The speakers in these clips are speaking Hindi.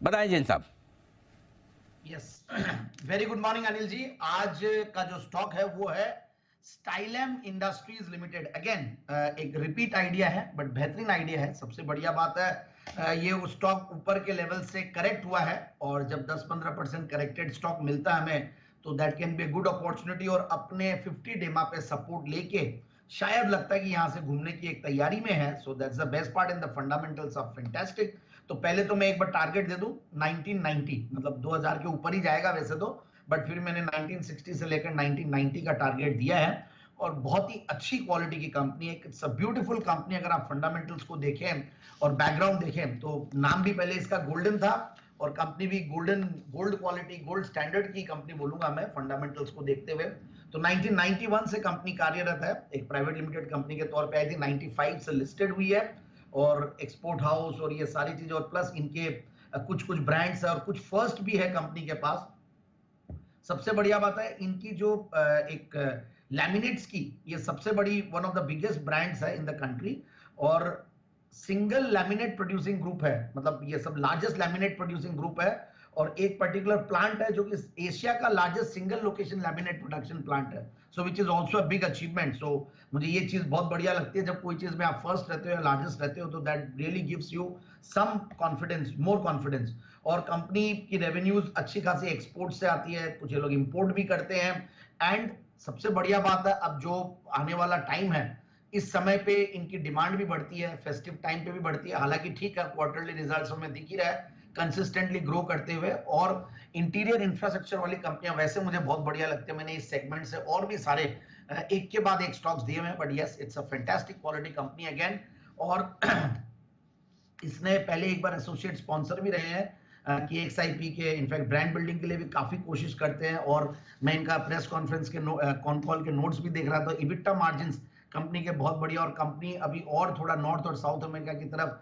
बताएं Jain Sahab. Yes, very good morning Anil ji. आज का जो स्टॉक है वो है स्टाइलम इंडस्ट्रीज लिमिटेड। अगेन एक रिपीट आइडिया है बट बेहतरीन आइडिया है। सबसे बढ़िया बात है ये उस स्टॉक ऊपर के लेवल से करेक्ट हुआ है और जब 10-15% करेक्टेड स्टॉक मिलता है हमें तो that can be good opportunity और अपने 50 डेमा पे सपोर्ट लेके शायद लगता है कि यहां से घूमने की एक तैयारी में है। So that's the best part in the fundamentals of fantastic. तो पहले तो मैं एक बार टारगेट दे दूं 1990, मतलब 2000 के ऊपर ही जाएगा वैसे तो, बट फिर मैंने 1960 से लेकर 1990 का टारगेट दिया है। और बहुत ही अच्छी क्वालिटी की कंपनी है, इट्स अ ब्यूटीफुल कंपनी। अगर आप फंडामेंटल्स को देखें और बैकग्राउंड देखें तो नाम भी पहले इसका गोल्डन था और कंपनी भी गोल्ड क्वालिटी गोल्ड स्टैंडर्ड की कंपनी बोलूंगा मैं फंडामेंटल्स को देखते हुए। तो 1991 से कंपनी कार्यरत है एक प्राइवेट लिमिटेड कंपनी के तौर पे। आई थिंक 95 से लिस्टेड हुई है और एक्सपोर्ट हाउस और ये सारी चीजें और प्लस इनके कुछ कुछ ब्रांड्स है और कुछ फर्स्ट भी है कंपनी के पास। सबसे बढ़िया बात है इनकी जो एक लैमिनेट्स की ये सबसे बड़ी one of the biggest brands है इन द कंट्री और सिंगल लैमिनेट प्रोड्यूसिंग ग्रुप है, मतलब ये सब लार्जेस्ट लैमिनेट प्रोड्यूसिंग ग्रुप है। और एक पर्टिकुलर प्लांट है जो कि एशिया का largest single location laminate production plant है। So which is also a big achievement. So मुझे ये चीज बहुत बढ़िया लगती है जब कोई चीज में आप फर्स्ट रहते हो या लार्जेस्ट रहते हो तो that really gives you some confidence, more confidence. और कंपनी की रेवेन्यूज अच्छी खासी एक्सपोर्ट से आती है, कुछ लोग इंपोर्ट भी करते हैं। एंड सबसे बढ़िया बात है अब जो आने वाला टाइम है इस समय पे इनकी डिमांड भी बढ़ती है, फेस्टिव टाइम पे भी बढ़ती है। हालांकि ठीक है क्वार्टरली रिजल्ट्स में दिख ही रहा है कंसिस्टेंटली ग्रो करते हुए। और इंटीरियर इंफ्रास्ट्रक्चर वाली कंपनियां वैसे मुझे बहुत बढ़िया लगती है। मैंने इस सेगमेंट से और भी सारे एक के बाद एक स्टॉक्स दिए हुए हैं but yes it's a fantastic quality company again. और इसने पहले एक बार एसोसिएट स्पॉन्सर भी रहे हैं कि एक्सआईपी के, इनफैक्ट ब्रांड बिल्डिंग के लिए भी काफी कोशिश करते हैं। और मैं इनका प्रेस कॉन्फ्रेंस के कॉन कॉल के नोट्स भी देख रहा था। इबिटा मार्जिन्स कंपनी के बहुत बढ़िया और कंपनी अभी और थोड़ा नॉर्थ और साउथ अमेरिका की तरफ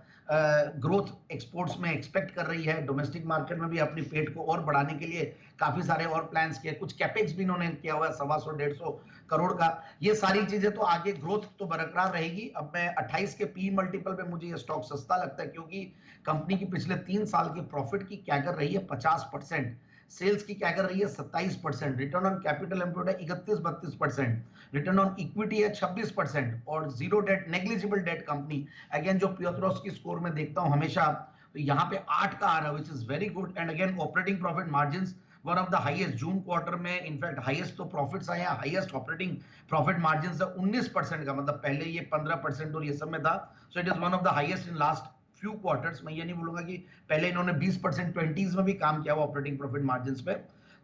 ग्रोथ एक्सपोर्ट्स में एक्सपेक्ट कर रही है। डोमेस्टिक मार्केट में भी अपनी पेट को और बढ़ाने के लिए काफी सारे और प्लान्स किए, कुछ कैपेक्स भी इन्होंने किया हुआ है 125-150 करोड़ का। ये सारी चीजें तो आगे ग्रोथ तो बरकरार रहेगी। अब मैं 28 के पी मल्टीपल पे मुझे ये स्टॉक सस्ता लगता है क्योंकि कंपनी की पिछले 3 साल की प्रॉफिट की कैगर रही है 50%, सेल्स की कैगर रही है 27%, रिटर्न ऑन कैपिटल एम्प्लॉयड है 31-32%, रिटर्न ऑन इक्विटी है 26% और zero debt, negligible debt company. Again जो पियोत्रोस की स्कोर में देखता हूं हमेशा तो यहाँ पे 8 का आ रहा है which is very good. And again operating profit margin one of the highest June quarter में, इनफैक्ट हाईएस्ट तो प्रॉफिट्स आए हैं, हाईएस्ट ऑपरेटिंग प्रॉफिट मार्जिन है 19% का, मतलब पहले ये 15% और ये सब में था। So it is one of the highest in last few quarters. मैं ये नहीं बोलूंगा कि पहले इन्होंने 20% 20s में भी काम किया हुआ ऑपरेटिंग प्रॉफिट मार्जिन पे।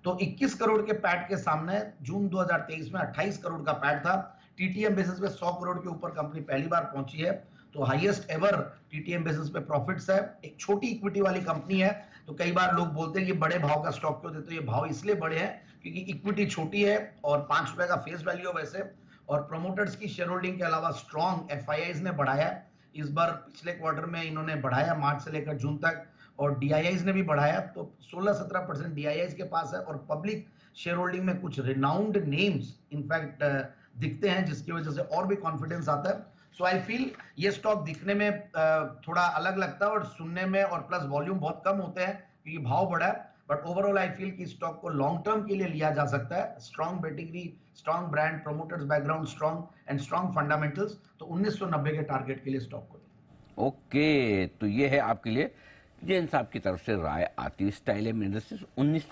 तो 21 करोड़ के पैट के सामने जून 2023 में 28 करोड़ का पैट था। टीटीएम बेसिस पे 100 करोड़ के ऊपर कंपनी पहली बार पहुंची है। तो हाईएस्ट एवर टीटीएम बेसिस पे प्रॉफिट्स है। एक छोटी इक्विटी वाली कंपनी है तो कई बार लोग बोलते हैं कि बड़े भाव का स्टॉक क्यों देते हो। ये भाव इसलिए बड़े हैं क्योंकि इक्विटी छोटी है और ₹5 का फेस वैल्यू है वैसे। और प्रोमोटर्स की शेयर होल्डिंग के अलावा स्ट्रॉन्ग एफआईआईज ने बढ़ाया इस बार, पिछले क्वार्टर में इन्होंने बढ़ाया मार्च से लेकर जून तक। और डीआईआईज ने भी बढ़ाया तो 16-17% डीआईआईज के पास है। और पब्लिक शेयर होल्डिंग में कुछ रिनाउंड नेम्स इनफैक्ट दिखते हैं जिसकी वजह से और भी कॉन्फिडेंस आता है। सो आई फील ये स्टॉक दिखने में थोड़ा अलग लगता है और सुनने में और प्लस वॉल्यूम बहुत कम होते हैं क्योंकि भाव बढ़ा है। बट ओवरऑल आई फील कि स्टॉक को लॉन्ग टर्म के लिए लिया जा सकता है। Strong pedigree, strong brand, promoters background strong and strong fundamentals. तो 1990 के टारगेट के लिए स्टॉक को। ओके, तो ये है आपके लिए जैन साहब की तरफ से राय आती है स्टाइलम इंडस्ट्रीज